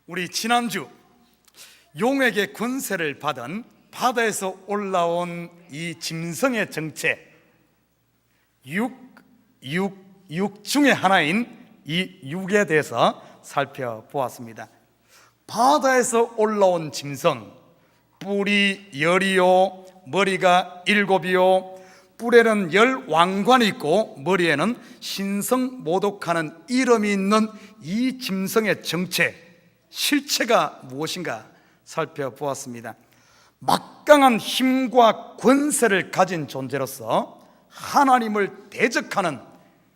우리 지난주 용에게 권세를 받은 바다에서 올라온 이 짐승의 정체, 육 중의 하나인 이 육에 대해서 살펴보았습니다. 바다에서 올라온 짐승, 뿔이 10이요 머리가 7이요, 뿔에는 10왕관이 있고 머리에는 신성모독하는 이름이 있는 이 짐승의 정체, 실체가 무엇인가 살펴보았습니다. 막강한 힘과 권세를 가진 존재로서 하나님을 대적하는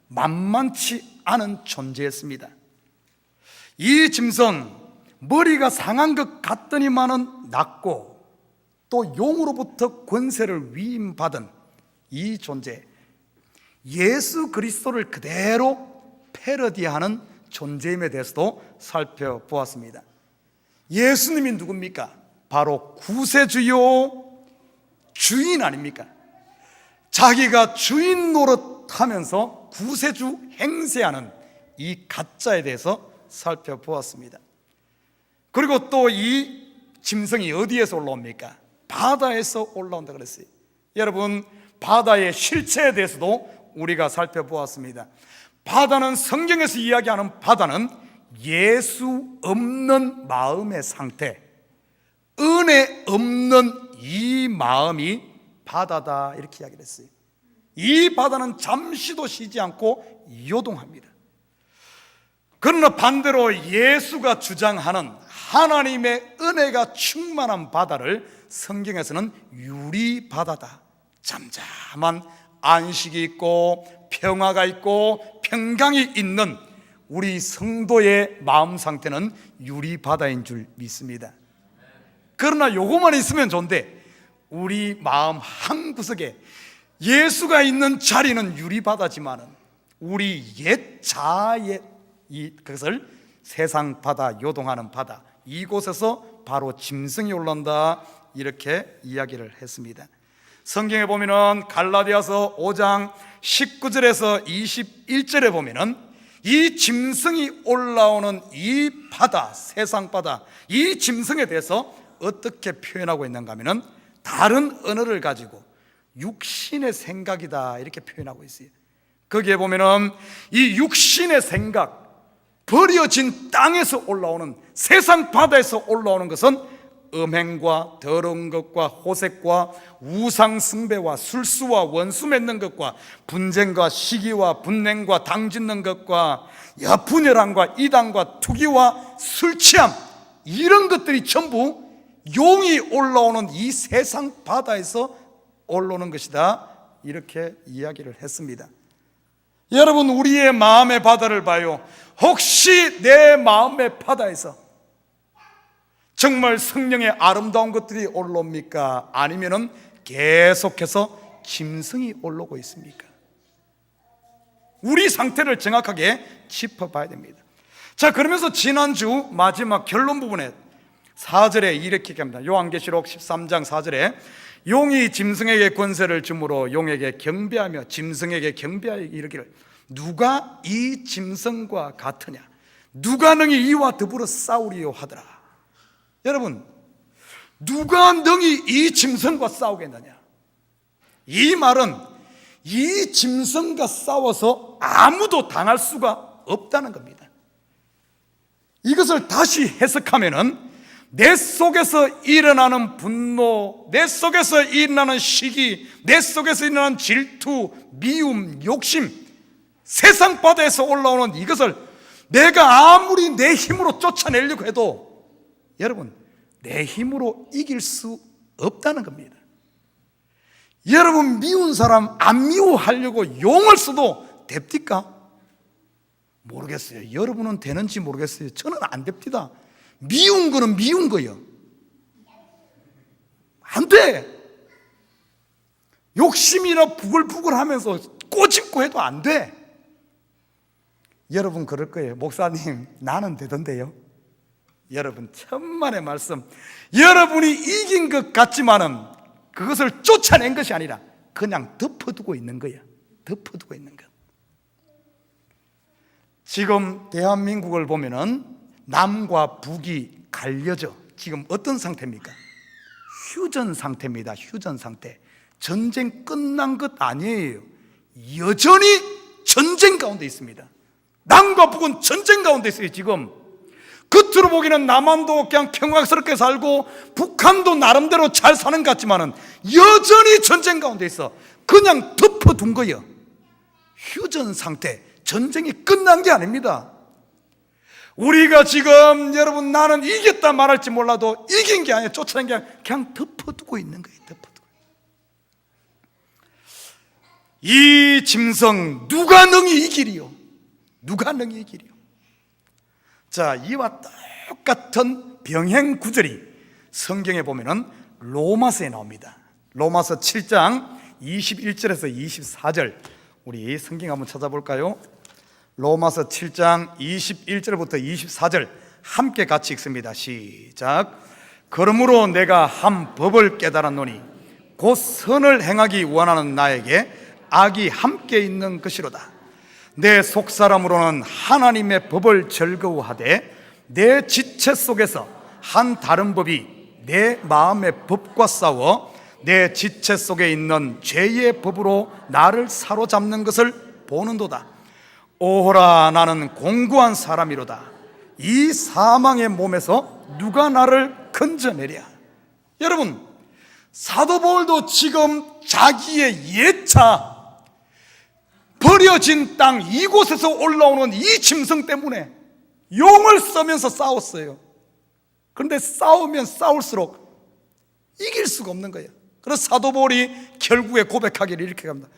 만만치 않은 존재였습니다. 이 짐승, 머리가 상한 것 같더니만은 낮고 또 용으로부터 권세를 위임받은 이 존재, 예수 그리스도를 그대로 패러디하는 존재임에 대해서도 살펴보았습니다. 예수님이 누굽니까? 바로 구세주요 주인 아닙니까? 자기가 주인 노릇하면서 구세주 행세하는 이 가짜에 대해서 살펴보았습니다. 그리고 또 이 짐승이 어디에서 올라옵니까? 바다에서 올라온다 그랬어요. 여러분, 바다의 실체에 대해서도 우리가 살펴보았습니다. 바다는, 성경에서 이야기하는 바다는 예수 없는 마음의 상태, 은혜 없는 이 마음이 바다다, 이렇게 이야기를 했어요. 이 바다는 잠시도 쉬지 않고 요동합니다. 그러나 반대로 예수가 주장하는 하나님의 은혜가 충만한 바다를 성경에서는 유리바다다, 잠잠한 안식이 있고 평화가 있고 평강이 있는 우리 성도의 마음 상태는 유리바다인 줄 믿습니다. 그러나 요것만 있으면 좋은데, 우리 마음 한구석에 예수가 있는 자리는 유리바다지만은 우리 옛 자아의 그것을 세상 바다, 요동하는 바다, 이곳에서 바로 짐승이 올라온다, 이렇게 이야기를 했습니다. 성경에 보면은 갈라디아서 5장 19절에서 21절에 보면은 이 짐승이 올라오는 이 바다, 세상 바다, 이 짐승에 대해서 어떻게 표현하고 있는가 하면은 다른 언어를 가지고 육신의 생각이다, 이렇게 표현하고 있어요. 거기에 보면은 이 육신의 생각, 버려진 땅에서 올라오는, 세상 바다에서 올라오는 것은 음행과 더러운 것과 호색과 우상 숭배와 술수와 원수 맺는 것과 분쟁과 시기와 분냉과 당짓는 것과 분열함과 이단과 투기와 술 취함, 이런 것들이 전부 용이 올라오는 이 세상 바다에서 올라오는 것이다, 이렇게 이야기를 했습니다. 여러분, 우리의 마음의 바다를 봐요. 혹시 내 마음의 바다에서 정말 성령의 아름다운 것들이 올라옵니까? 아니면은 계속해서 짐승이 올라오고 있습니까? 우리 상태를 정확하게 짚어봐야 됩니다. 자, 그러면서 지난주 마지막 결론 부분에 4절에 이렇게 얘기합니다. 요한계시록 13장 4절에 용이 짐승에게 권세를 주므로 용에게 경배하며 짐승에게 경배하여 이르기를, 누가 이 짐승과 같으냐? 누가 능히 이와 더불어 싸우리요 하더라. 여러분, 누가 능히 이 짐승과 싸우겠느냐? 이 말은 이 짐승과 싸워서 아무도 당할 수가 없다는 겁니다. 이것을 다시 해석하면은 내 속에서 일어나는 분노, 내 속에서 일어나는 시기, 내 속에서 일어나는 질투, 미움, 욕심, 세상 바다에서 올라오는 이것을 내가 아무리 내 힘으로 쫓아내려고 해도 여러분, 내 힘으로 이길 수 없다는 겁니다. 여러분, 미운 사람 안 미워하려고 용을 써도 됩니까? 모르겠어요. 여러분은 되는지 모르겠어요. 저는 안 됩니다. 미운 거는 미운 거예요. 안 돼. 욕심이나 부글부글 하면서 꼬집고 해도 안 돼. 여러분 그럴 거예요. 목사님, 나는 되던데요. 여러분, 천만의 말씀, 여러분이 이긴 것 같지만은 그것을 쫓아낸 것이 아니라 그냥 덮어두고 있는 거예요. 덮어두고 있는 것. 지금 대한민국을 보면은 남과 북이 갈려져 지금 어떤 상태입니까? 휴전 상태입니다. 휴전 상태. 전쟁 끝난 것 아니에요. 여전히 전쟁 가운데 있습니다. 남과 북은 전쟁 가운데 있어요. 지금 겉으로 보기에는 남한도 그냥 평화스럽게 살고 북한도 나름대로 잘 사는 것 같지만은 여전히 전쟁 가운데 있어. 그냥 덮어둔 거예요. 휴전 상태. 전쟁이 끝난 게 아닙니다. 우리가 지금 여러분 나는 이겼다 말할지 몰라도 이긴 게 아니라 쫓아낸 게 아니라 그냥 덮어두고 있는 거예요. 덮어두고. 이 짐승 누가 능히 이기리요? 누가 능히 이기리요? 자, 이와 똑같은 병행 구절이 성경에 보면은 로마서에 나옵니다. 로마서 7장 21절에서 24절 우리 성경 한번 찾아볼까요? 로마서 7장 21절부터 24절 함께 같이 읽습니다. 시작. 그러므로 내가 한 법을 깨달았노니 곧 선을 행하기 원하는 나에게 악이 함께 있는 것이로다. 내 속사람으로는 하나님의 법을 즐거워하되 내 지체 속에서 한 다른 법이 내 마음의 법과 싸워 내 지체 속에 있는 죄의 법으로 나를 사로잡는 것을 보는도다. 오호라, 나는 공고한 사람이로다. 이 사망의 몸에서 누가 나를 건져내랴. 여러분, 사도 바울도 지금 자기의 옛차 버려진 땅 이곳에서 올라오는 이 짐승 때문에 용을 써면서 싸웠어요. 그런데 싸우면 싸울수록 이길 수가 없는 거예요. 그래서 사도 바울이 결국에 고백하기를 이렇게 합니다.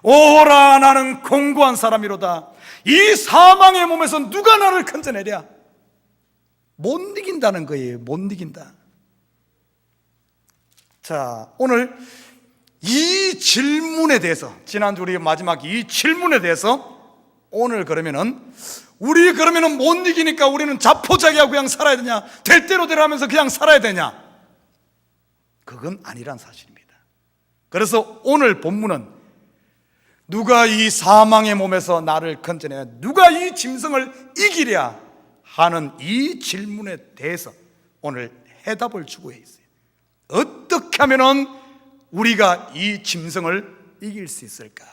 오라, 나는 공고한 사람이로다. 이 사망의 몸에서 누가 나를 건져내랴. 못 이긴다는 거예요. 못 이긴다. 자, 오늘 이 질문에 대해서, 지난주 우리 마지막 이 질문에 대해서 오늘 그러면은 우리 그러면은 못 이기니까 우리는 자포자기하고 그냥 살아야 되냐, 될 대로 되라 하면서 그냥 살아야 되냐? 그건 아니란 사실입니다. 그래서 오늘 본문은 누가 이 사망의 몸에서 나를 건져내냐, 누가 이 짐승을 이기랴 하는 이 질문에 대해서 오늘 해답을 주고 있어요. 어떻게 하면은 우리가 이 짐승을 이길 수 있을까?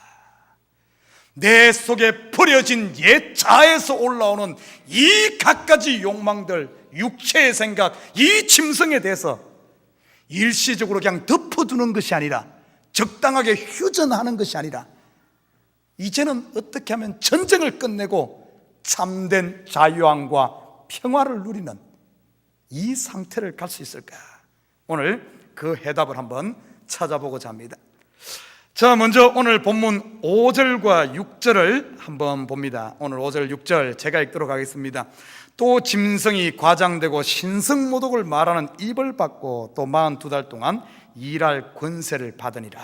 내 속에 버려진 옛 자에서 올라오는 이 갖가지 욕망들, 육체의 생각, 이 짐승에 대해서 일시적으로 그냥 덮어두는 것이 아니라, 적당하게 휴전하는 것이 아니라, 이제는 어떻게 하면 전쟁을 끝내고 참된 자유함과 평화를 누리는 이 상태를 갈 수 있을까? 오늘 그 해답을 한번 찾아보고자 합니다. 자, 먼저 오늘 본문 5절과 6절을 한번 봅니다. 오늘 5절 6절 제가 읽도록 하겠습니다. 또 짐승이 과장되고 신성모독을 말하는 입을 받고 또 42달 동안 일할 권세를 받으니라.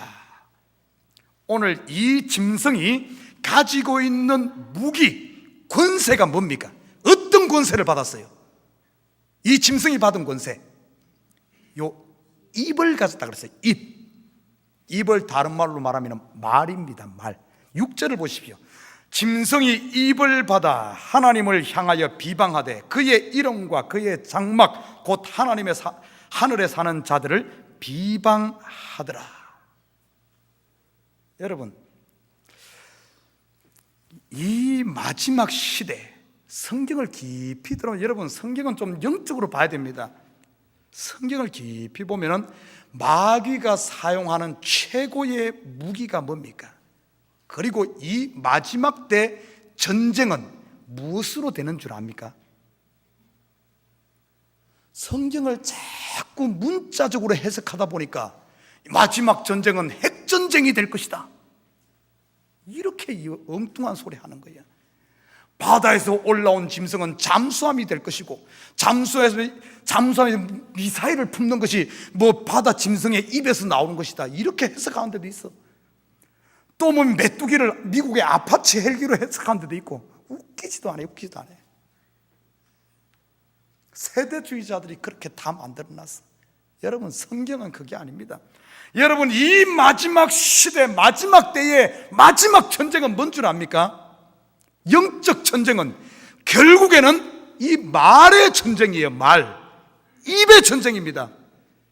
오늘 이 짐승이 가지고 있는 무기, 권세가 뭡니까? 어떤 권세를 받았어요? 이 짐승이 받은 권세, 요 입을 가졌다 그랬어요. 입을 다른 말로 말하면 말입니다. 말. 6절을 보십시오. 짐승이 입을 받아 하나님을 향하여 비방하되 그의 이름과 그의 장막 곧 하나님의 하늘에 사는 자들을 비방하더라. 여러분, 이 마지막 시대 성경을 깊이 들어보면, 여러분 성경은 좀 영적으로 봐야 됩니다. 성경을 깊이 보면은 마귀가 사용하는 최고의 무기가 뭡니까? 그리고 이 마지막 때 전쟁은 무엇으로 되는 줄 압니까? 성경을 자꾸 문자적으로 해석하다 보니까 마지막 전쟁은 핵전쟁이 될 것이다, 이렇게 엉뚱한 소리 하는 거예요. 바다에서 올라온 짐승은 잠수함이 될 것이고, 잠수함에 미사일을 품는 것이 뭐 바다 짐승의 입에서 나오는 것이다, 이렇게 해석하는 데도 있어. 또 뭐 메뚜기를 미국의 아파치 헬기로 해석하는 데도 있고. 웃기지도 않아요. 웃기지도 않아요. 세대주의자들이 그렇게 다 만들어놨어. 여러분, 성경은 그게 아닙니다. 여러분, 이 마지막 시대, 마지막 때의 마지막 전쟁은 뭔 줄 압니까? 영적 전쟁은 결국에는 이 말의 전쟁이에요. 말, 입의 전쟁입니다.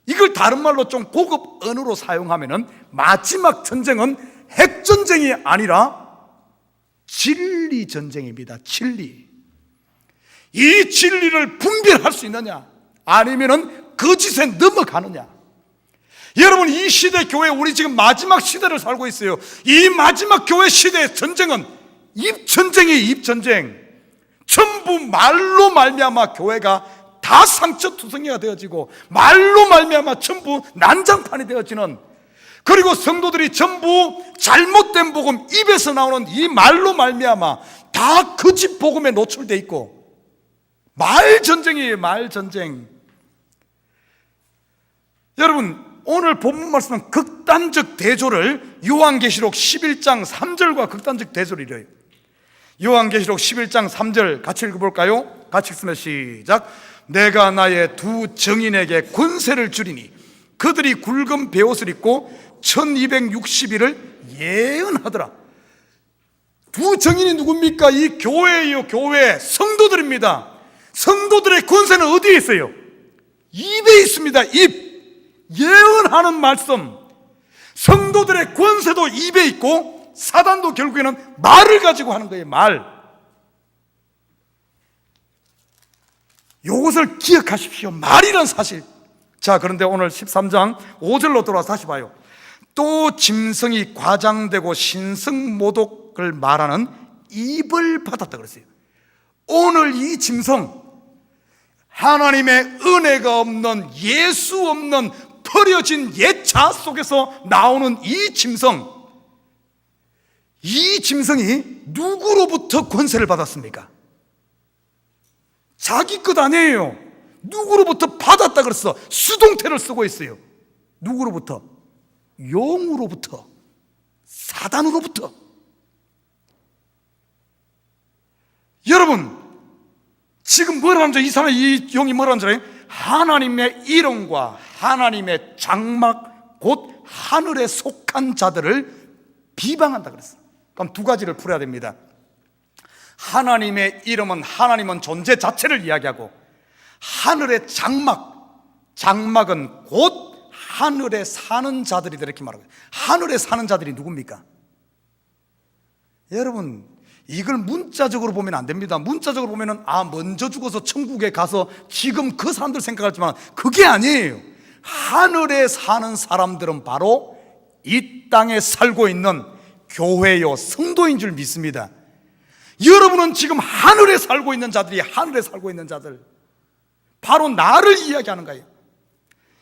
이걸 다른 말로 좀 고급 언어로 사용하면은 마지막 전쟁은 핵전쟁이 아니라 진리 전쟁입니다. 진리. 이 진리를 분별할 수 있느냐, 아니면은 거짓에 넘어가느냐. 여러분, 이 시대 교회, 우리 지금 마지막 시대를 살고 있어요. 이 마지막 교회 시대의 전쟁은 입전쟁이에요. 입전쟁. 전부 말로 말미암아 교회가 다 상처투성이가 되어지고, 말로 말미암아 전부 난장판이 되어지는, 그리고 성도들이 전부 잘못된 복음, 입에서 나오는 이 말로 말미암아 다 거짓 복음에 노출되어 있고, 말 전쟁이에요. 말 전쟁. 여러분, 오늘 본문 말씀은 극단적 대조를 요한계시록 11장 3절과 극단적 대조를 이래요. 요한계시록 11장 3절 같이 읽어볼까요? 같이 읽습니다. 시작. 내가 나의 두 정인에게 권세를 주리니 그들이 굵은 베옷을 입고 1260일을 예언하더라. 두 정인이 누굽니까? 이 교회예요. 교회, 성도들입니다. 성도들의 권세는 어디에 있어요? 입에 있습니다. 입. 예언하는 말씀. 성도들의 권세도 입에 있고, 사단도 결국에는 말을 가지고 하는 거예요. 말. 이것을 기억하십시오. 말이란 사실. 자, 그런데 오늘 13장 5절로 돌아와서 다시 봐요. 또 짐승이 과장되고 신성모독을 말하는 입을 받았다 그랬어요. 오늘 이 짐승, 하나님의 은혜가 없는, 예수 없는 버려진 옛 자아 속에서 나오는 이 짐승, 이 짐승이 누구로부터 권세를 받았습니까? 자기 것 아니에요. 누구로부터 받았다 그랬어. 수동태를 쓰고 있어요. 누구로부터? 용으로부터, 사단으로부터. 여러분, 지금 뭐라 하는 줄, 이 사람, 이 용이 뭐라 하는 줄 알아요? 하나님의 이름과 하나님의 장막, 곧 하늘에 속한 자들을 비방한다 그랬어. 그럼 두 가지를 풀어야 됩니다. 하나님의 이름은, 하나님은 존재 자체를 이야기하고, 하늘의 장막, 장막은 곧 하늘에 사는 자들이다 이렇게 말하고, 하늘에 사는 자들이 누굽니까? 여러분, 이걸 문자적으로 보면 안 됩니다. 문자적으로 보면은 먼저 죽어서 천국에 가서 지금 그 사람들 생각하지만 그게 아니에요. 하늘에 사는 사람들은 바로 이 땅에 살고 있는 교회요, 성도인 줄 믿습니다. 여러분은 지금 하늘에 살고 있는 자들이, 하늘에 살고 있는 자들, 바로 나를 이야기하는 거예요.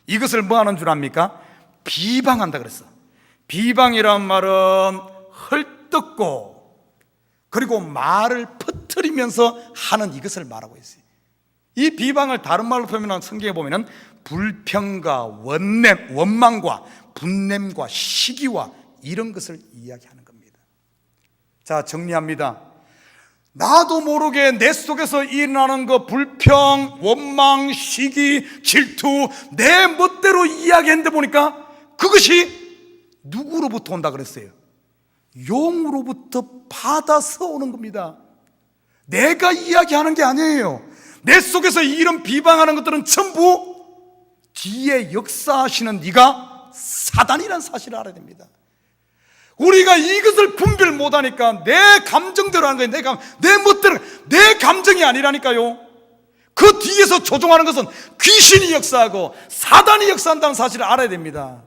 이것을 뭐 하는 줄 압니까? 비방한다 그랬어. 비방이란 말은 헐뜯고, 그리고 말을 퍼뜨리면서 하는 이것을 말하고 있어요. 이 비방을 다른 말로 표현한 성경에 보면은 불평과 원냄, 원망과 분냄과 시기와 이런 것을 이야기하는 겁니다. 자, 정리합니다. 나도 모르게 내 속에서 일어나는 그 불평, 원망, 시기, 질투, 내 멋대로 이야기했는데 보니까 그것이 누구로부터 온다 그랬어요? 용으로부터 받아서 오는 겁니다. 내가 이야기하는 게 아니에요. 내 속에서 이런 비방하는 것들은 전부 뒤에 역사하시는 네가 사단이라는 사실을 알아야 됩니다. 우리가 이것을 분별 못하니까 내 감정대로 하는 거예요. 내 멋대로, 내 감정이 아니라니까요. 그 뒤에서 조종하는 것은 귀신이 역사하고 사단이 역사한다는 사실을 알아야 됩니다.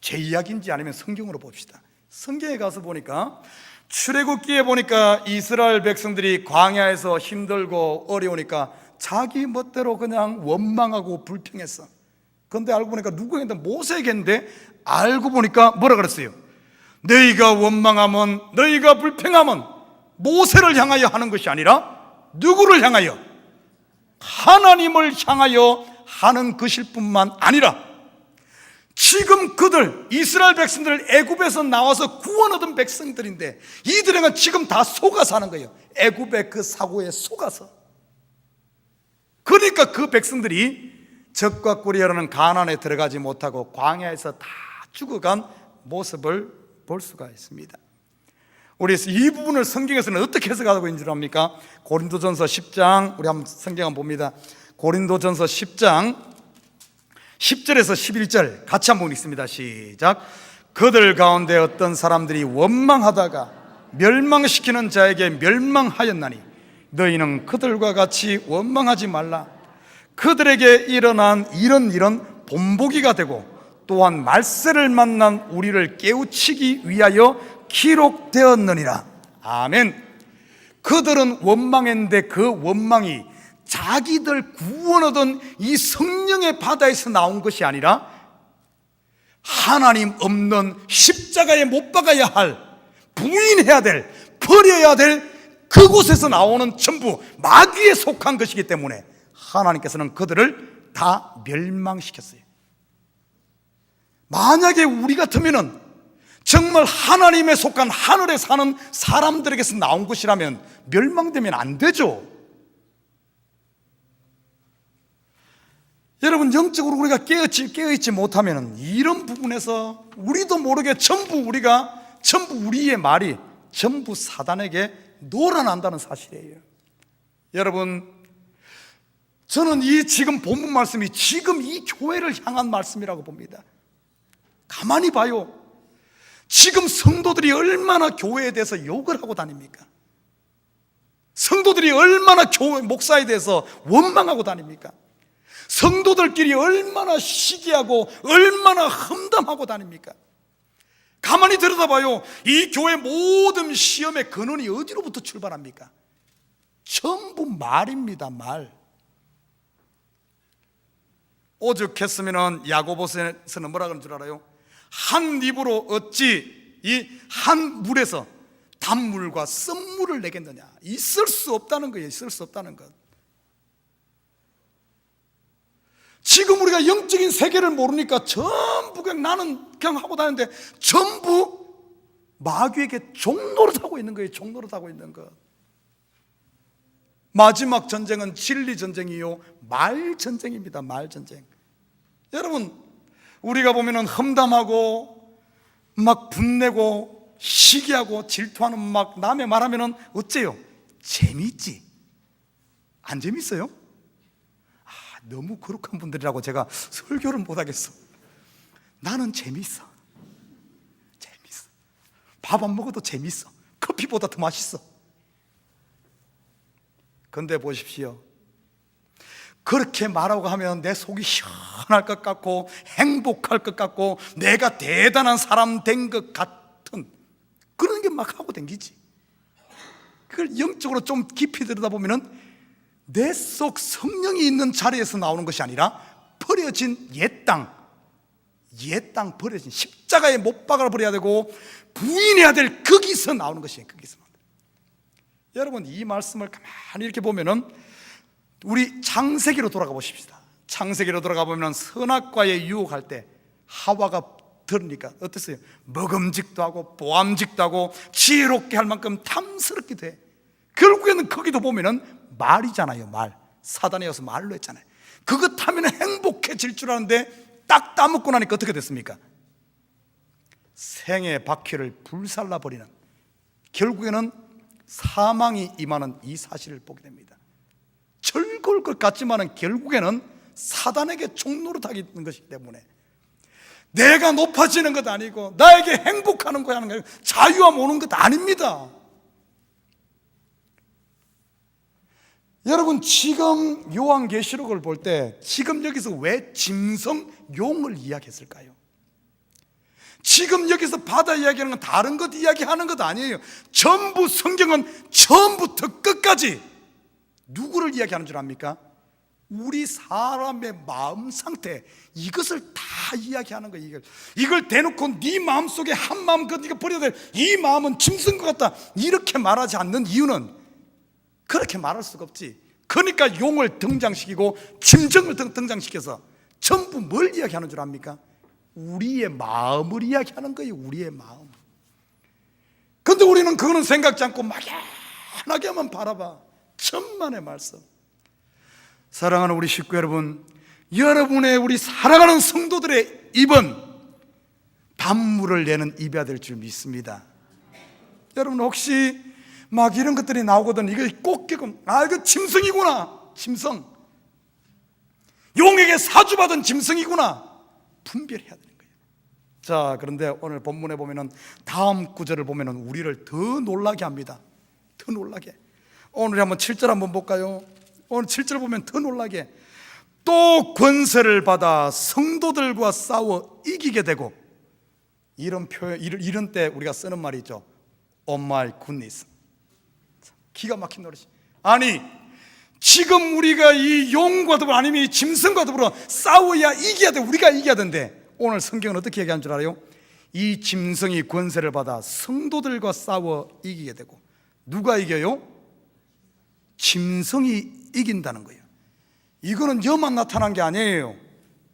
제 이야기인지 아니면 성경으로 봅시다. 성경에 가서 보니까, 출애굽기에 보니까 이스라엘 백성들이 광야에서 힘들고 어려우니까 자기 멋대로 그냥 원망하고 불평했어. 그런데 알고 보니까 누구에게? 모세에게인데, 알고 보니까 뭐라 그랬어요? 너희가 원망하면, 너희가 불평하면 모세를 향하여 하는 것이 아니라 누구를 향하여? 하나님을 향하여 하는 것일 뿐만 아니라, 지금 그들 이스라엘 백성들 애굽에서 나와서 구원 얻은 백성들인데 이들에게 지금 다 속아서 하는 거예요. 애굽의 그 사고에 속아서. 그러니까 그 백성들이 적과 꿀이 흐르는 가나안에 들어가지 못하고 광야에서 다 죽어간 모습을 볼 수가 있습니다. 우리 이 부분을 성경에서는 어떻게 해석하고 있는 줄 압니까? 고린도전서 10장, 우리 한번 성경 한번 봅니다. 고린도전서 10장 10절에서 11절 같이 한번 읽습니다. 시작. 그들 가운데 어떤 사람들이 원망하다가 멸망시키는 자에게 멸망하였나니 너희는 그들과 같이 원망하지 말라. 그들에게 일어난 이런 일은 본보기가 되고 또한 말세를 만난 우리를 깨우치기 위하여 기록되었느니라. 아멘. 그들은 원망했는데 그 원망이 자기들 구원 얻은 이 성령의 바다에서 나온 것이 아니라 하나님 없는 십자가에 못 박아야 할, 부인해야 될, 버려야 될 그곳에서 나오는 전부 마귀에 속한 것이기 때문에 하나님께서는 그들을 다 멸망시켰어요. 만약에 우리 같으면은 정말 하나님에 속한 하늘에 사는 사람들에게서 나온 것이라면 멸망되면 안 되죠. 여러분, 영적으로 우리가 깨어있지 못하면 이런 부분에서 우리도 모르게 전부 우리의 말이 전부 사단에게 놀아난다는 사실이에요. 여러분, 저는 이 지금 본문 말씀이 지금 이 교회를 향한 말씀이라고 봅니다. 가만히 봐요. 지금 성도들이 얼마나 교회에 대해서 욕을 하고 다닙니까? 성도들이 얼마나 교회 목사에 대해서 원망하고 다닙니까? 성도들끼리 얼마나 시기하고 얼마나 험담하고 다닙니까? 가만히 들여다봐요. 이 교회 모든 시험의 근원이 어디로부터 출발합니까? 전부 말입니다. 말. 오죽했으면 야고보서는 뭐라 그런 줄 알아요? 한 입으로 어찌 이 한 물에서 단물과 쓴물을 내겠느냐. 있을 수 없다는 거예요. 있을 수 없다는 것. 지금 우리가 영적인 세계를 모르니까 전부 그냥 나는 그냥 하고 다니는데 전부 마귀에게 종노릇하고 있는 거예요. 종노릇하고 있는 것. 마지막 전쟁은 진리 전쟁이요, 말 전쟁입니다. 말 전쟁. 여러분, 우리가 보면은 험담하고 막 분내고 시기하고 질투하는 막 남의 말하면은 어째요? 재미있지? 안 재밌어요? 너무 거룩한 분들이라고 제가 설교를 못하겠어. 나는 재밌어. 재밌어. 밥 안 먹어도 재밌어. 커피보다 더 맛있어. 근데 보십시오, 그렇게 말하고 하면 내 속이 시원할 것 같고 행복할 것 같고 내가 대단한 사람 된 것 같은 그런 게 막 하고 댕기지. 그걸 영적으로 좀 깊이 들여다보면 내 속 성령이 있는 자리에서 나오는 것이 아니라 버려진 옛 땅 버려진 십자가에 못 박아 버려야 되고 부인해야 될 거기서 나오는 것이에요. 거기서. 여러분, 이 말씀을 가만히 이렇게 보면은 우리 창세기로 돌아가 보십시다. 창세기로 돌아가 보면 선악과에 유혹할 때 하와가 들으니까 어땠어요? 먹음직도 하고 보암직도 하고 지혜롭게 할 만큼 탐스럽기도 해. 결국에는 거기도 보면은 말이잖아요. 말. 사단이어서 말로 했잖아요. 그것 하면 행복해질 줄 아는데 딱 따먹고 나니까 어떻게 됐습니까? 생의 바퀴를 불살라버리는, 결국에는 사망이 임하는 이 사실을 보게 됩니다. 즐거울 것 같지만은 결국에는 사단에게 종노릇하기 있는 것이기 때문에 내가 높아지는 것 아니고 나에게 행복하는 거야 하는 거예요. 자유함 오는 것 아닙니다. 여러분, 지금 요한계시록을 볼 때 지금 여기서 왜 짐승용을 이야기했을까요? 지금 여기서 바다 이야기하는 건 다른 것 이야기하는 것 아니에요. 전부 성경은 처음부터 끝까지 누구를 이야기하는 줄 압니까? 우리 사람의 마음 상태, 이것을 다 이야기하는 거예요. 이걸 대놓고 네 마음속에 한 마음 네가 버려야 될 이 마음은 짐승 것 같다 이렇게 말하지 않는 이유는 그렇게 말할 수가 없지. 그러니까 용을 등장시키고 짐승을 등장시켜서 전부 뭘 이야기하는 줄 압니까? 우리의 마음을 이야기하는 거예요. 우리의 마음. 근데 우리는 그거는 생각지 않고 막연하게만 바라봐. 천만의 말씀. 사랑하는 우리 식구 여러분, 여러분의 우리 사랑하는 성도들의 입은 단물을 내는 입이야 될 줄 믿습니다. 여러분 혹시 막 이런 것들이 나오거든. 이거 꼭 끼고, 이거 짐승이구나. 짐승. 용에게 사주받은 짐승이구나. 분별해야 되는 거예요. 자, 그런데 오늘 본문에 보면은 다음 구절을 보면은 우리를 더 놀라게 합니다. 더 놀라게. 오늘 한번 7절 한번 볼까요? 오늘 7절 보면 더 놀라게. 또 권세를 받아 성도들과 싸워 이기게 되고, 이런 표현, 이런 때 우리가 쓰는 말이 있죠. Oh my goodness. 기가 막힌 노릇이. 아니, 지금 우리가 이 용과 더불어, 아니면 이 짐승과 더불어 싸워야 이겨야 돼. 우리가 이겨야 되는데, 오늘 성경은 어떻게 얘기하는 줄 알아요? 이 짐승이 권세를 받아 성도들과 싸워 이기게 되고. 누가 이겨요? 짐승이 이긴다는 거예요. 이거는 여만 나타난 게 아니에요.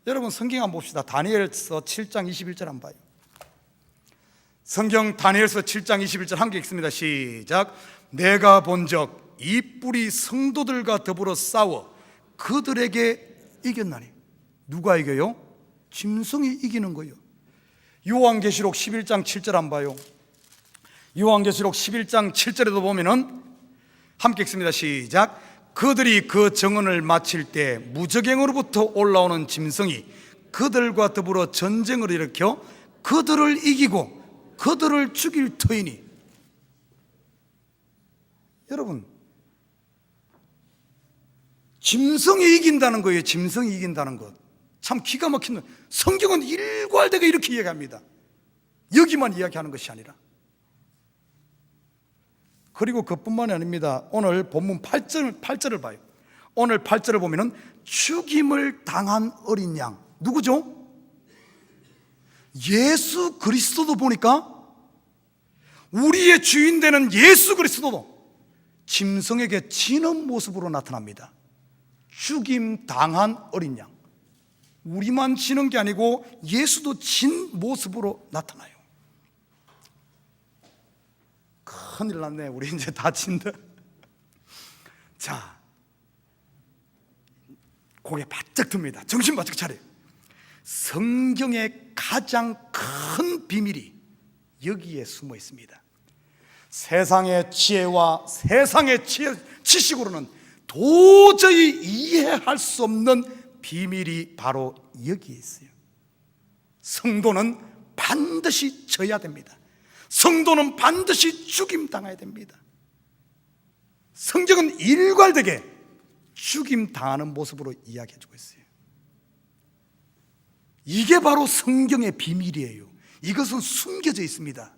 여러분 성경 한번 봅시다. 다니엘서 7장 21절 한번 봐요. 성경 다니엘서 7장 21절 함께 읽습니다. 시작. 내가 본적 이 뿔이 성도들과 더불어 싸워 그들에게 이겼나니. 누가 이겨요? 짐승이 이기는 거예요. 요한계시록 11장 7절 한번 봐요. 요한계시록 11장 7절에도 보면은 함께 읽습니다. 시작. 그들이 그 정언을 마칠 때 무저갱으로부터 올라오는 짐승이 그들과 더불어 전쟁을 일으켜 그들을 이기고 그들을 죽일 터이니. 여러분, 짐승이 이긴다는 거예요. 짐승이 이긴다는 것. 참 기가 막힌. 성경은 일괄되게 이렇게 이야기합니다. 여기만 이야기하는 것이 아니라. 그리고 그뿐만이 아닙니다. 오늘 본문 8절을 봐요. 오늘 8절을 보면은 죽임을 당한 어린 양. 누구죠? 예수 그리스도도 보니까 우리의 주인 되는 예수 그리스도도 짐승에게 지는 모습으로 나타납니다. 죽임 당한 어린 양. 우리만 지는 게 아니고 예수도 진 모습으로 나타나요. 큰일 났네. 우리 이제 다 진다. 자, 고개 바짝 듭니다. 정신 바짝 차려요. 성경의 가장 큰 비밀이 여기에 숨어 있습니다. 세상의 지혜와 세상의 지식으로는 도저히 이해할 수 없는 비밀이 바로 여기에 있어요. 성도는 반드시 져야 됩니다. 성도는 반드시 죽임당해야 됩니다. 성경은 일괄되게 죽임당하는 모습으로 이야기해주고 있어요. 이게 바로 성경의 비밀이에요. 이것은 숨겨져 있습니다.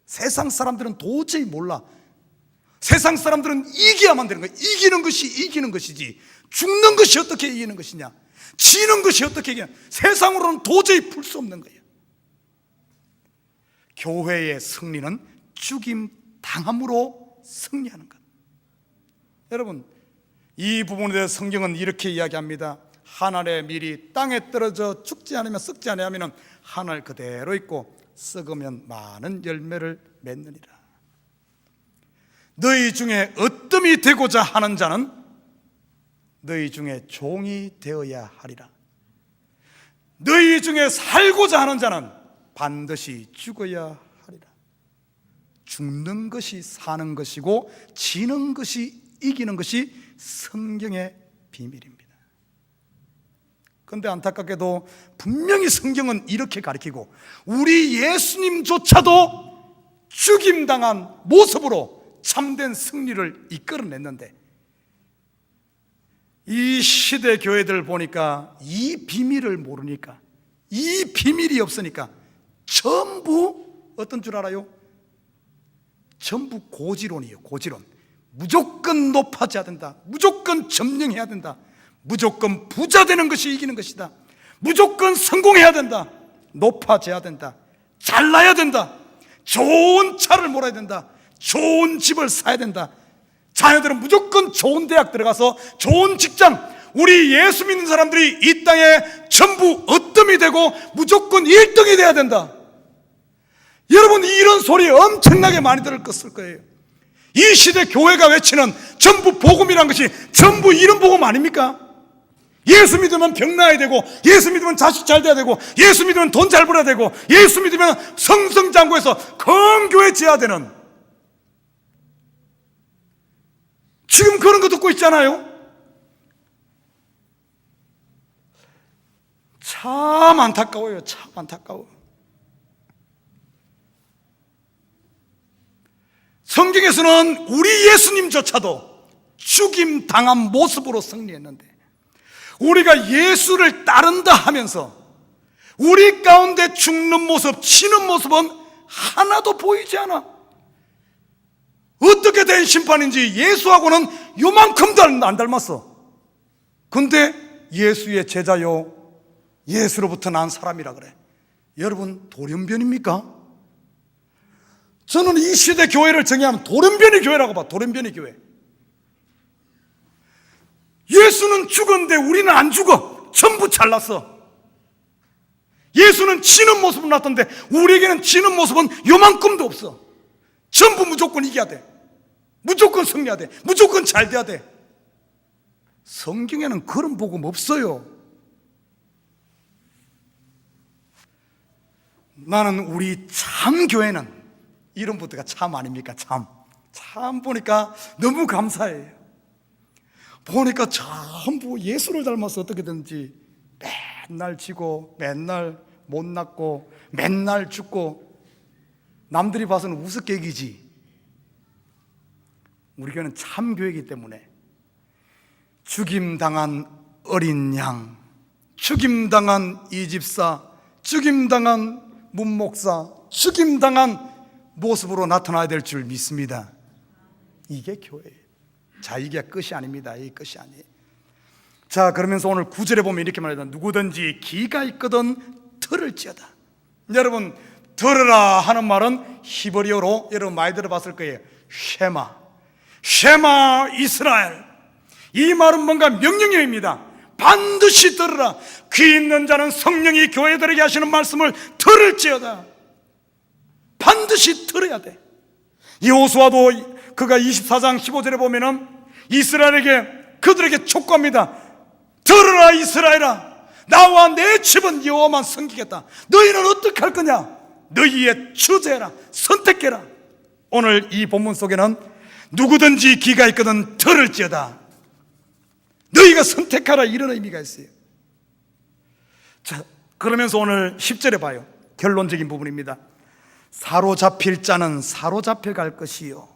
세상 사람들은 도저히 몰라. 세상 사람들은 이겨야만 되는 거예요. 이기는 것이 이기는 것이지, 죽는 것이 어떻게 이기는 것이냐, 지는 것이 어떻게 이기냐, 세상으로는 도저히 풀 수 없는 거예요. 교회의 승리는 죽임 당함으로 승리하는 것. 여러분, 이 부분에 대해서 성경은 이렇게 이야기합니다. 하늘의 밀이 땅에 떨어져 죽지 않으면, 썩지 아니하면 하늘 그대로 있고 썩으면 많은 열매를 맺느니라. 너희 중에 으뜸이 되고자 하는 자는 너희 중에 종이 되어야 하리라. 너희 중에 살고자 하는 자는 반드시 죽어야 하리라. 죽는 것이 사는 것이고 지는 것이 이기는 것이 성경의 비밀입니다. 그런데 안타깝게도 분명히 성경은 이렇게 가르치고 우리 예수님조차도 죽임당한 모습으로 참된 승리를 이끌어냈는데, 이 시대 교회들 보니까 이 비밀을 모르니까, 이 비밀이 없으니까 전부 어떤 줄 알아요? 전부 고지론이에요. 고지론. 무조건 높아져야 된다, 무조건 점령해야 된다, 무조건 부자 되는 것이 이기는 것이다, 무조건 성공해야 된다, 높아져야 된다, 잘나야 된다, 좋은 차를 몰아야 된다, 좋은 집을 사야 된다, 자녀들은 무조건 좋은 대학 들어가서 좋은 직장. 우리 예수 믿는 사람들이 이 땅에 전부 으뜸이 되고 무조건 1등이 돼야 된다. 여러분, 이런 소리 엄청나게 많이 들었을 거예요. 이 시대 교회가 외치는 전부 복음이란 것이 전부 이런 복음 아닙니까? 예수 믿으면 병 나야 되고, 예수 믿으면 자식 잘 돼야 되고, 예수 믿으면 돈 잘 벌어야 되고, 예수 믿으면 성성장구해서 큰 교회 지어야 되는, 지금 그런 거 듣고 있잖아요. 참 안타까워요. 참 안타까워. 성경에서는 우리 예수님조차도 죽임 당한 모습으로 승리했는데, 우리가 예수를 따른다 하면서 우리 가운데 죽는 모습, 치는 모습은 하나도 보이지 않아. 어떻게 된 심판인지 예수하고는 요만큼도 안 닮았어. 근데 예수의 제자요, 예수로부터 난 사람이라 그래. 여러분, 돌연변입니까? 저는 이 시대 교회를 정의하면 돌연변이 교회라고 봐. 돌연변이 교회. 예수는 죽었는데 우리는 안 죽어. 전부 잘났어. 예수는 지는 모습은 났던데 우리에게는 지는 모습은 요만큼도 없어. 전부 무조건 이겨야 돼. 무조건 승리해야 돼. 무조건 잘 돼야 돼. 성경에는 그런 복음 없어요. 나는 우리 참 교회는 이런 분들가 참 아닙니까? 참 보니까 너무 감사해요. 보니까 전부 예수를 닮아서 어떻게 되는지 맨날 지고 맨날 못났고 맨날 죽고 남들이 봐서는 우습게 여기지. 우리 교회는 참 교회이기 때문에 죽임당한 어린 양, 죽임당한 이 집사, 죽임당한 문목사, 죽임당한 모습으로 나타나야 될 줄 믿습니다. 이게 교회예요. 자, 이게 끝이 아닙니다. 이게 끝이 아니에요. 자, 그러면서 오늘 9절에 보면 이렇게 말합니다. 누구든지 기가 있거든 들을지어다. 여러분, 들으라 하는 말은 히브리어로 여러분 많이 들어봤을 거예요. 쉐마 이스라엘. 이 말은 뭔가 명령형입니다. 반드시 들으라. 귀 있는 자는 성령이 교회들에게 하시는 말씀을 들을지어다. 반드시 들어야 돼. 여호수아도 그가 24장 15절에 보면은 이스라엘에게, 그들에게 촉구합니다. 들으라 이스라엘아, 나와 내 집은 여호와만 섬기겠다. 너희는 어떻게 할 거냐? 너희의 주제라, 선택해라. 오늘 이 본문 속에는 누구든지 귀가 있거든 들을지어다. 너희가 선택하라, 이런 의미가 있어요. 자, 그러면서 오늘 10절에 봐요. 결론적인 부분입니다. 사로잡힐 자는 사로잡혀 갈 것이요,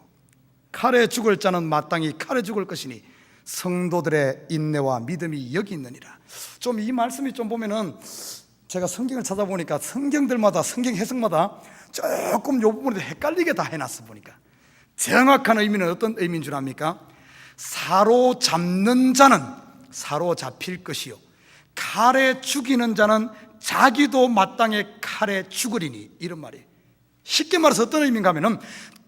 칼에 죽을 자는 마땅히 칼에 죽을 것이니 성도들의 인내와 믿음이 여기 있느니라. 좀 이 말씀이 좀 보면은, 제가 성경을 찾아보니까 성경들마다, 성경 해석마다 조금 요 부분에 헷갈리게 다 해놨어. 보니까 정확한 의미는 어떤 의미인 줄 압니까? 사로잡는 자는 사로잡힐 것이요, 칼에 죽이는 자는 자기도 마땅히 칼에 죽으리니, 이런 말이에요. 쉽게 말해서 어떤 의미인가 하면은,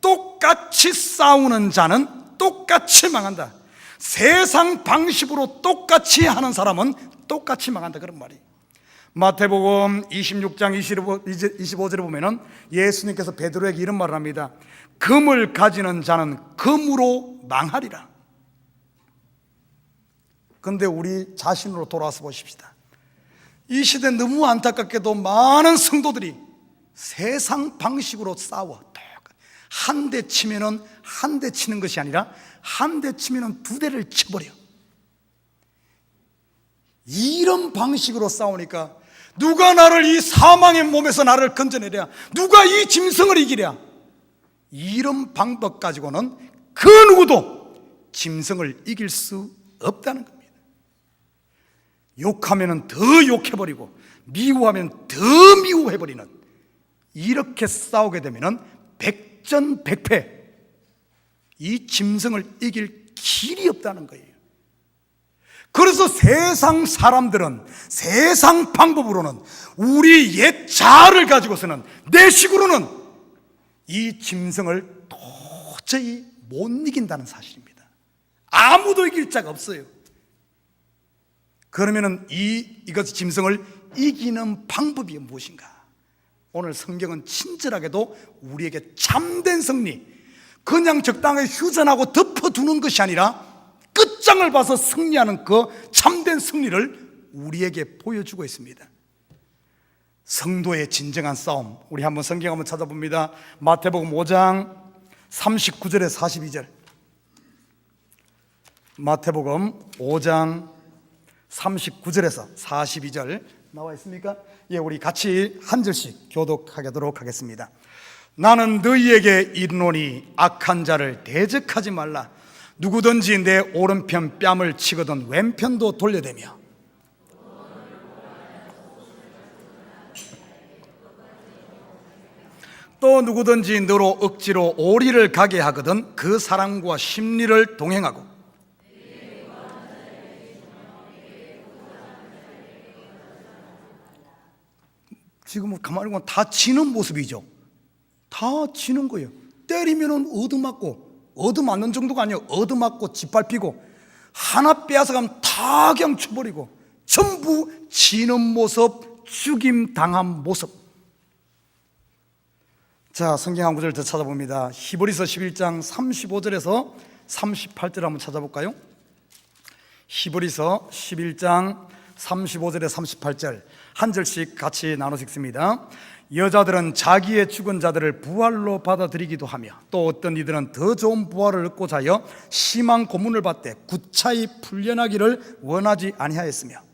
똑같이 싸우는 자는 똑같이 망한다. 세상 방식으로 똑같이 하는 사람은 똑같이 망한다, 그런 말이에요. 마태복음 26장 25절에 보면은 예수님께서 베드로에게 이런 말을 합니다. 금을 가지는 자는 금으로 망하리라. 그런데 우리 자신으로 돌아와서 보십시다. 이 시대 너무 안타깝게도 많은 성도들이 세상 방식으로 싸워. 한 대 치면은 한 대 치는 것이 아니라 한 대 치면은 두 대를 쳐버려. 이런 방식으로 싸우니까 누가 나를 이 사망의 몸에서 나를 건져내랴? 누가 이 짐승을 이기랴? 이런 방법 가지고는 그 누구도 짐승을 이길 수 없다는 겁니다. 욕하면 더 욕해버리고 미워하면 더 미워해버리는, 이렇게 싸우게 되면 백전백패, 이 짐승을 이길 길이 없다는 거예요. 그래서 세상 사람들은 세상 방법으로는, 우리 옛 자아를 가지고서는, 내 식으로는 이 짐승을 도저히 못 이긴다는 사실입니다. 아무도 이길 자가 없어요. 그러면은 이것 짐승을 이기는 방법이 무엇인가? 오늘 성경은 친절하게도 우리에게 참된 승리, 그냥 적당하게 휴전하고 덮어두는 것이 아니라 끝장을 봐서 승리하는 그 참된 승리를 우리에게 보여주고 있습니다. 성도의 진정한 싸움, 우리 한번 성경 한번 찾아봅니다. 마태복음 5장 39절에 42절. 마태복음 5장 39절에서 42절 나와 있습니까? 예, 우리 같이 한 절씩 교독하도록 하겠습니다. 나는 너희에게 이르노니 악한 자를 대적하지 말라. 누구든지 내 오른편 뺨을 치거든 왼편도 돌려대며, 또 누구든지 너로 억지로 오리를 가게 하거든 그 사람과 심리를 동행하고, 지금 가만히 보면 다 지는 모습이죠. 다 지는 거예요. 때리면은 얻어맞고, 얻어맞는 정도가 아니에요. 얻어맞고 짓밟히고 하나 빼앗아가면 다 그냥 쳐버리고, 전부 지는 모습, 죽임 당한 모습. 자, 성경 한 구절 더 찾아봅니다. 히브리서 11장 35절에서 38절 한번 찾아볼까요? 히브리서 11장 35절에 38절 한 절씩 같이 나눠서 읽습니다. 여자들은 자기의 죽은 자들을 부활로 받아들이기도 하며, 또 어떤 이들은 더 좋은 부활을 얻고자 하여 심한 고문을 받되 구차히 풀려나기를 원하지 아니하였으며,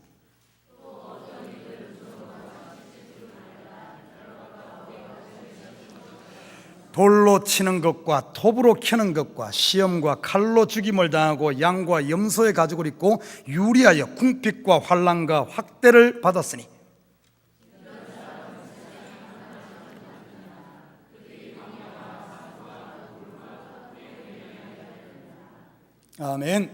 돌로 치는 것과 톱으로 캐는 것과 시험과 칼로 죽임을 당하고 양과 염소의 가죽을 입고 유리하여 궁핍과 환난과 확대를 받았으니, 아멘.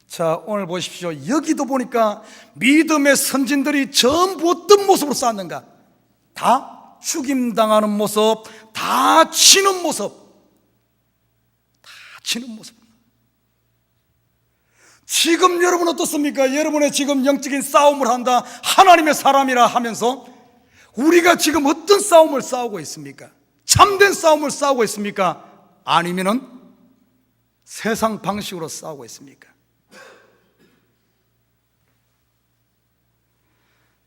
자, 오늘 보십시오. 여기도 보니까 믿음의 선진들이 전부 어떤 모습으로 쌓았는가? 다 죽임당하는 모습, 다 치는 모습, 다 치는 모습. 지금 여러분 어떻습니까? 여러분의 지금 영적인 싸움을 한다, 하나님의 사람이라 하면서 우리가 지금 어떤 싸움을 싸우고 있습니까? 참된 싸움을 싸우고 있습니까? 아니면은 세상 방식으로 싸우고 있습니까?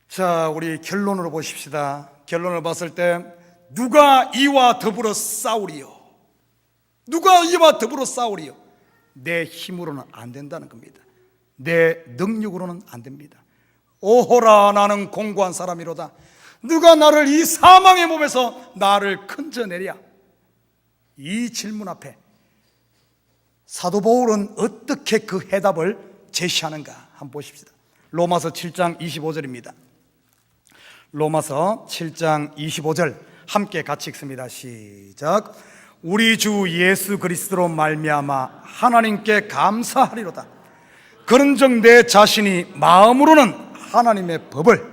자, 우리 결론으로 보십시다. 결론을 봤을 때 누가 이와 더불어 싸우리요? 누가 이와 더불어 싸우리요? 내 힘으로는 안 된다는 겁니다. 내 능력으로는 안 됩니다. 오호라, 나는 공고한 사람이로다. 누가 나를 이 사망의 몸에서 나를 건져내랴? 이 질문 앞에 사도 바울은 어떻게 그 해답을 제시하는가 한번 보십시다. 로마서 7장 25절입니다. 로마서 7장 25절 함께 같이 읽습니다. 시작. 우리 주 예수 그리스도로 말미암아 하나님께 감사하리로다. 그런즉 내 자신이 마음으로는 하나님의 법을,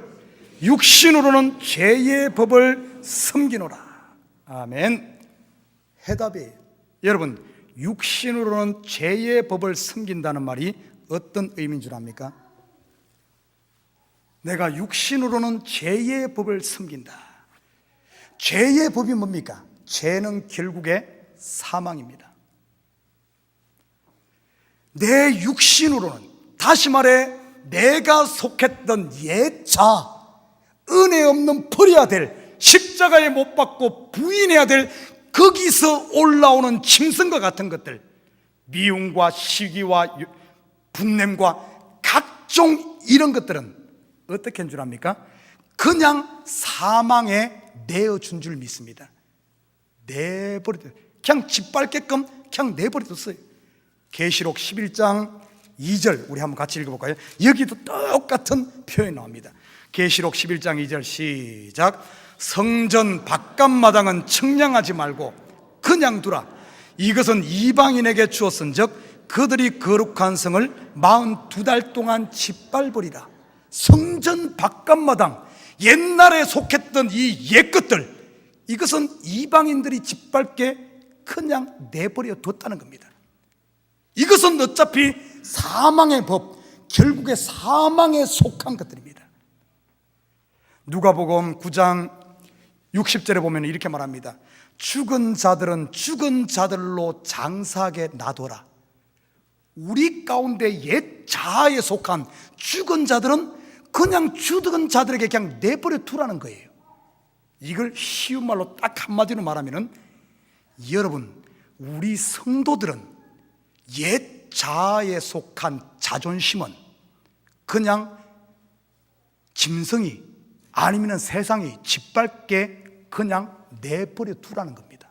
육신으로는 죄의 법을 섬기노라. 아멘. 해답이에요. 여러분, 육신으로는 죄의 법을 섬긴다는 말이 어떤 의미인 줄 압니까? 내가 육신으로는 죄의 법을 섬긴다. 죄의 법이 뭡니까? 죄는 결국에 사망입니다. 내 육신으로는, 다시 말해 내가 속했던 옛 자, 은혜 없는 버려야 될, 십자가에 못 박고 부인해야 될 거기서 올라오는 짐승과 같은 것들, 미움과 시기와 분냄과 각종 이런 것들은 어떻게 한 줄 압니까? 그냥 사망에 내어준 줄 믿습니다. 내버려둬, 그냥 짓밟게끔 그냥 내버려뒀어요. 계시록 11장 2절 우리 한번 같이 읽어볼까요? 여기도 똑같은 표현이 나옵니다. 계시록 11장 2절 시작. 성전 바깥마당은 청량하지 말고 그냥 두라. 이것은 이방인에게 주었은즉 그들이 거룩한 성을 42달 동안 짓밟으리라. 성전 바깥마당, 옛날에 속했던 이 옛것들, 이것은 이방인들이 짓밟게 그냥 내버려 뒀다는 겁니다. 이것은 어차피 사망의 법, 결국에 사망에 속한 것들입니다. 누가복음 9장 60절에 보면 이렇게 말합니다. 죽은 자들은 죽은 자들로 장사하게 놔둬라. 우리 가운데 옛 자아에 속한 죽은 자들은 그냥 죽은 자들에게 그냥 내버려 두라는 거예요. 이걸 쉬운 말로 딱 한마디로 말하면은, 여러분, 우리 성도들은 옛 자아에 속한 자존심은 그냥 짐승이 아니면 세상이 짓밟게 그냥 내버려 두라는 겁니다.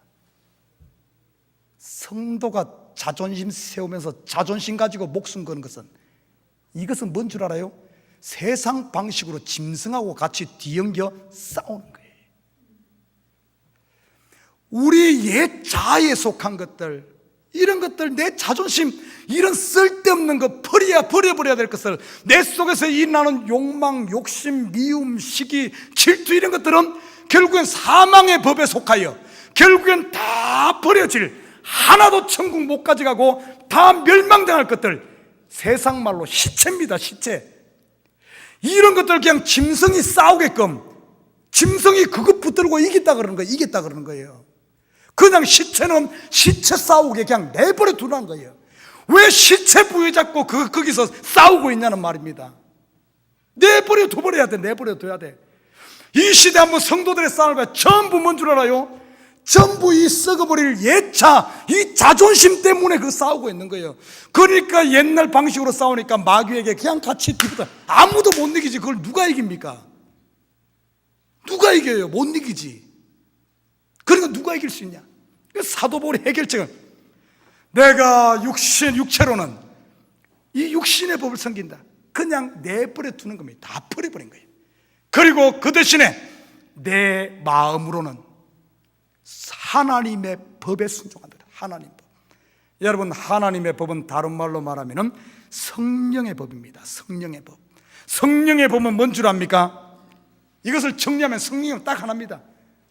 성도가 자존심 세우면서 자존심 가지고 목숨 거는 것은, 이것은 뭔 줄 알아요? 세상 방식으로 짐승하고 같이 뒤엉겨 싸우는 거예요. 우리 옛 자아에 속한 것들, 이런 것들, 내 자존심, 이런 쓸데없는 거 버려버려야 될 것을, 내 속에서 일어나는 욕망, 욕심, 미움, 시기, 질투, 이런 것들은 결국엔 사망의 법에 속하여 결국엔 다 버려질, 하나도 천국 못 가져가고 다 멸망당할 것들, 세상 말로 시체입니다. 시체. 이런 것들 그냥 짐승이 싸우게끔, 짐승이 그것 붙들고 이겼다 그러는 거예요. 이겼다 그러는 거예요. 그냥 시체는 시체 싸우게 그냥 내버려 두라는 거예요. 왜 시체 부여잡고 거기서 싸우고 있냐는 말입니다. 내버려 둬버려야 돼. 내버려 둬야 돼. 이 시대 한번 성도들의 싸움을 봐요. 전부 뭔 줄 알아요? 전부 이 썩어버릴 옛자, 이 자존심 때문에 그 싸우고 있는 거예요. 그러니까 옛날 방식으로 싸우니까 마귀에게 그냥 같이 뒤부터, 아무도 못 이기지. 그걸 누가 이깁니까? 누가 이겨요? 못 이기지. 그러니까 누가 이길 수 있냐? 사도 바울의 해결책은, 내가 육체로는 이 육신의 법을 섬긴다. 그냥 내버려 두는 겁니다. 다 버려버린 거예요. 그리고 그 대신에 내 마음으로는 하나님의 법에 순종한다. 하나님 법. 여러분, 하나님의 법은 다른 말로 말하면 성령의 법입니다. 성령의 법. 성령의 법은 뭔 줄 압니까? 이것을 정리하면 성령은 딱 하나입니다.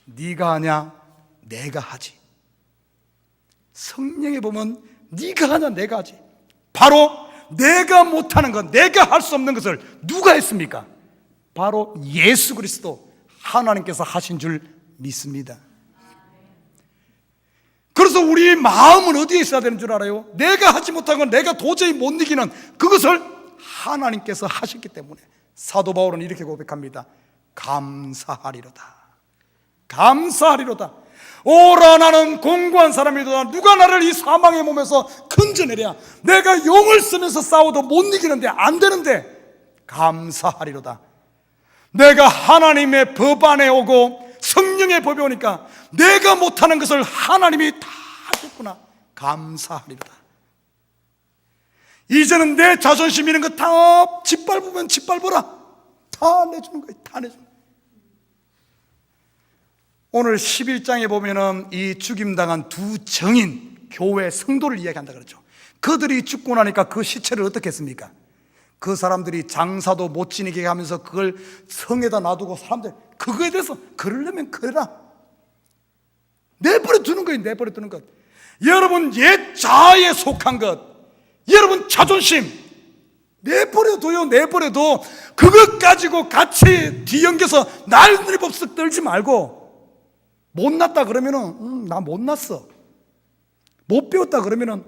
네가 하냐 내가 하지. 성령의 법은 네가 하냐 내가 하지. 바로 내가 못하는 것, 내가 할 수 없는 것을 누가 했습니까? 바로 예수 그리스도 하나님께서 하신 줄 믿습니다. 그래서 우리 마음은 어디에 있어야 되는 줄 알아요? 내가 하지 못한 건, 내가 도저히 못 이기는 그것을 하나님께서 하셨기 때문에 사도 바울은 이렇게 고백합니다. 감사하리로다. 감사하리로다. 오라, 나는 공고한 사람이로다. 누가 나를 이 사망의 몸에서 건져내랴. 내가 용을 쓰면서 싸워도 못 이기는데, 안 되는데 감사하리로다. 내가 하나님의 법 안에 오고 성령의 법에 오니까 내가 못하는 것을 하나님이 다 하셨구나. 감사하리로다. 이제는 내 자존심 이런 거 다 짓밟으면 짓밟아라. 다 내주는 거예요. 다 내주는 거예요. 오늘 11장에 보면은 이 죽임당한 두 정인, 교회 성도를 이야기한다 그러죠. 그들이 죽고 나니까 그 시체를 어떻게 했습니까? 그 사람들이 장사도 못 지니게 하면서 그걸 성에다 놔두고, 사람들 그거에 대해서 그러려면 그래라. 내버려 두는 거예요. 내버려 두는 것. 여러분 옛 자아에 속한 것, 여러분 자존심 내버려둬요. 내버려둬. 그것 가지고 같이 뒤엉겨서 난리 법석 떨지 말고, 못났다 그러면은 나 못났어, 못 배웠다 그러면은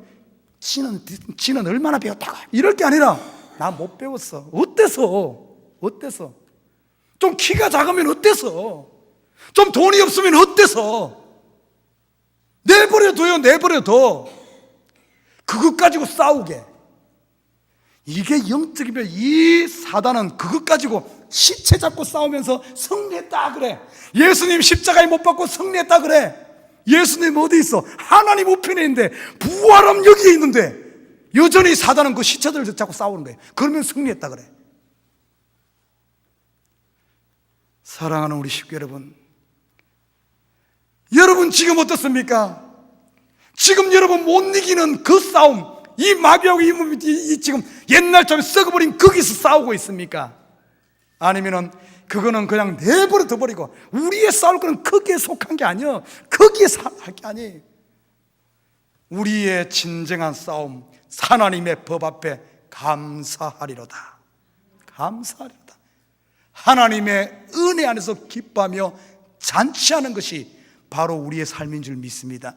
지는 얼마나 배웠다고 이럴 게 아니라, 나 못 배웠어. 어때서? 좀 키가 작으면 어때서? 좀 돈이 없으면 어때서? 내버려둬요. 내버려둬. 그것 가지고 싸우게. 이게 영적이면, 이 사단은 그것 가지고 시체 잡고 싸우면서 승리했다 그래. 예수님 십자가에 못 박고 승리했다 그래. 예수님 어디 있어? 하나님 우편에 있는데, 부활함 여기에 있는데 여전히 사단은 그 시체들 잡고 싸우는 거예요. 그러면 승리했다 그래. 사랑하는 우리 식구 여러분, 여러분 지금 어떻습니까? 지금 여러분 못 이기는 그 싸움, 이 마귀하고 이 몸이 지금 옛날처럼 썩어버린 거기서 싸우고 있습니까? 아니면은 그거는 그냥 내버려 둬버리고, 우리의 싸울 거는 거기에 속한 게 아니야. 거기에 할 게 아니에요. 우리의 진정한 싸움, 하나님의 법 앞에 감사하리로다. 감사하리로다. 하나님의 은혜 안에서 기뻐하며 잔치하는 것이 바로 우리의 삶인 줄 믿습니다.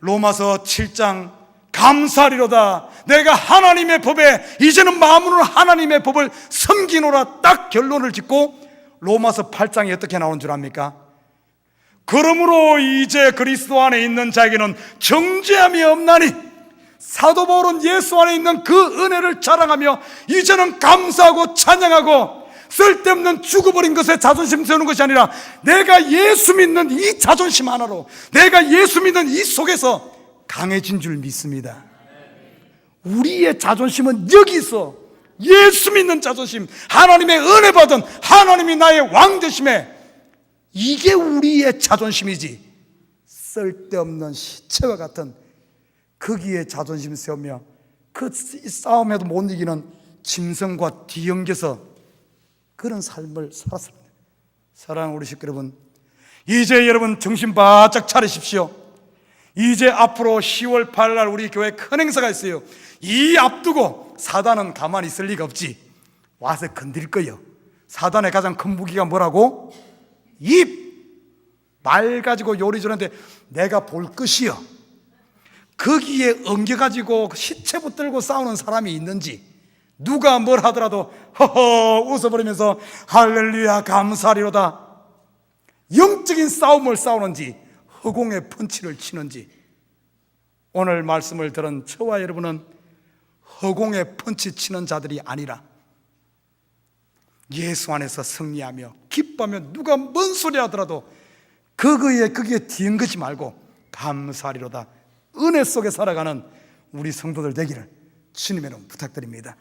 로마서 7장 감사하리로다. 내가 하나님의 법에, 이제는 마음으로 하나님의 법을 섬기노라, 딱 결론을 짓고 로마서 8장이 어떻게 나오는 줄 압니까? 그러므로 이제 그리스도 안에 있는 자에게는 정죄함이 없나니 사도 바울은 예수 안에 있는 그 은혜를 자랑하며 이제는 감사하고 찬양하고 쓸데없는 죽어버린 것에 자존심 세우는 것이 아니라 내가 예수 믿는 이 자존심 하나로 내가 예수 믿는 이 속에서 강해진 줄 믿습니다. 우리의 자존심은 여기 있어. 예수 믿는 자존심, 하나님의 은혜 받은 하나님이 나의 왕 되심에 이게 우리의 자존심이지, 쓸데없는 시체와 같은 거기에 자존심 세우며 그 싸움에도 못 이기는 짐승과 뒤엉겨서 그런 삶을 살았습니다. 사랑하는 우리 식구 여러분, 이제 여러분 정신 바짝 차리십시오. 이제 앞으로 10월 8일 날 우리 교회 큰 행사가 있어요. 이 앞두고 사단은 가만히 있을 리가 없지. 와서 건드릴 거예요. 사단의 가장 큰 무기가 뭐라고? 입! 말 가지고 요리조리하는데 내가 볼 것이요, 거기에 엉겨가지고 시체 붙들고 싸우는 사람이 있는지, 누가 뭘 하더라도 허허 웃어버리면서 할렐루야 감사리로다 영적인 싸움을 싸우는지 허공에 펀치를 치는지, 오늘 말씀을 들은 저와 여러분은 허공에 펀치 치는 자들이 아니라 예수 안에서 승리하며 기뻐하며 누가 뭔 소리 하더라도 거기에 뒤엉거지 말고 감사리로다 은혜 속에 살아가는 우리 성도들 되기를 주님의 이름 부탁드립니다.